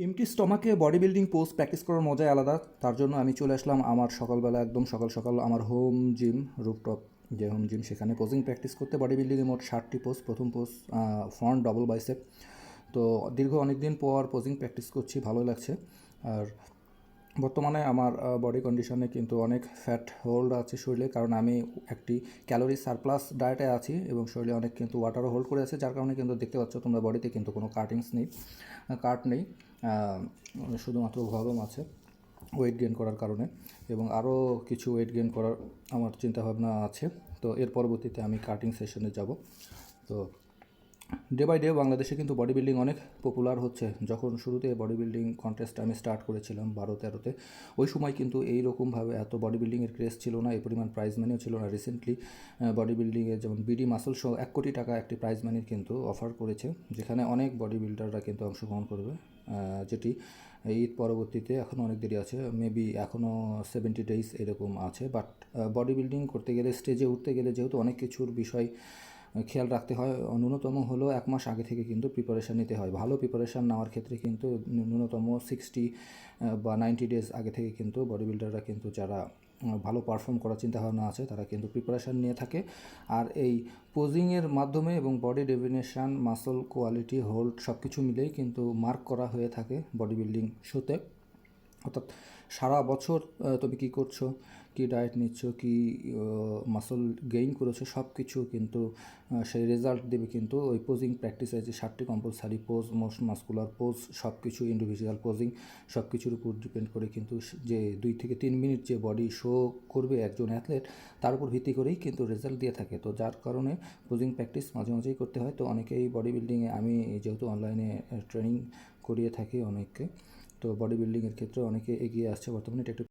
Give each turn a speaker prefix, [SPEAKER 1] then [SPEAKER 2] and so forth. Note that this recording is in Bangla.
[SPEAKER 1] এমটি স্টমাকে বডি বিল্ডিং পোজ প্র্যাকটিস করার মজাই আলাদা। তার জন্য আমি চলে আসলাম আমার সকালবেলা একদম সকাল সকাল আমার হোম জিম, রুফটপ যে হোম জিম, সেখানে পোজিং প্র্যাকটিস করতে। বডি বিল্ডিংয়ে মোট 60টি পোজ। প্রথম পোজ ফ্রন্ট ডবল বাইসেপ। তো দীর্ঘ অনেক দিন পর পোজিং প্র্যাকটিস করছি, ভালোই লাগছে। আর বর্তমানে আমার বডি কন্ডিশনে কিন্তু অনেক ফ্যাট হোল্ড আছে শরীরে, কারণ আমি একটি ক্যালোরি সারপ্লাস ডায়েটে আছি এবং শরীরে অনেক কিন্তু ওয়াটারও হোল্ড করে আছে, যার কারণে কিন্তু দেখতে পাচ্ছ তোমরা বডিতে কিন্তু কোনো কাট নেই, শুধুমাত্র ভলিউম আছে ওয়েট গেইন করার কারণে। এবং আরও কিছু ওয়েট গেইন করার আমার চিন্তাভাবনা আছে। তো এর পরবর্তীতে আমি কাটিং সেশনে যাব। তো ডে বাই ডে বাংলাদেশে কিন্তু বডি বিল্ডিং অনেক পপুলার হচ্ছে। যখন শুরুতে বডি বিল্ডিং কন্টেস্ট আমি স্টার্ট করেছিলাম 12-13-তে, ওই সময় কিন্তু এইরকমভাবে এত বডি বিল্ডিংয়ের ক্রেজ ছিল না, এই পরিমাণ প্রাইজ মানিও ছিল না। রিসেন্টলি বডি বিল্ডিংয়ে যেমন বিডি মাসল শো 1 কোটি টাকা একটি প্রাইজ মানির কিন্তু অফার করেছে, যেখানে অনেক বডি বিল্ডাররা কিন্তু অংশগ্রহণ করবে, যেটি ঈদ পরবর্তীতে এখনও অনেক দেরি আছে, মেবি এখনও 70 ডেজ এরকম আছে। বাট বডি বিল্ডিং করতে গেলে, স্টেজে উঠতে গেলে যেহেতু অনেক কিছুর বিষয় খেয়াল রাখতে হয়, ন্যূনতম হলেও 1 মাস আগে থেকে কিন্তু প্রিপারেশান নিতে হয়। ভালো প্রিপারেশান নেওয়ার ক্ষেত্রে কিন্তু ন্যূনতম 60 বা 90 ডেজ আগে থেকে কিন্তু বডি বিল্ডাররা কিন্তু যারা ভালো পারফর্ম করার চিন্তাভাবনা আছে তারা কিন্তু প্রিপারেশান নিয়ে থাকে। আর এই পোজিংয়ের মাধ্যমে এবং body definition, muscle quality, hold সব কিছু মিলেই কিন্তু মার্ক করা হয়ে থাকে বডি বিল্ডিং শোতে। অর্থাৎ সারা বছর তুমি কী করছো, কী ডায়েট নিচ্ছ, কী মাসল গেইন করেছো, সব কিছু কিন্তু সেই রেজাল্ট দেবে কিন্তু ওই পোজিং প্র্যাকটিসে। যে 60টি compulsory pose, most muscular pose, সব কিছু ইন্ডিভিজুয়াল পোজিং, সব কিছুর উপর ডিপেন্ড করে কিন্তু যে 2 থেকে 3 মিনিট যে বডি শো করবে একজন অ্যাথলেট, তার উপর ভিত্তি করেই কিন্তু রেজাল্ট দিয়ে থাকে। তো যার কারণে পোজিং প্র্যাকটিস মাঝে মাঝেই করতে হয়। তো অনেকেই বডি বিল্ডিংয়ে, আমি যেহেতু অনলাইনে ট্রেনিং করিয়ে থাকি অনেককে, তো বডি বিল্ডিংয়ের ক্ষেত্রে অনেকে এগিয়ে আসছে বর্তমানে। এটা একটু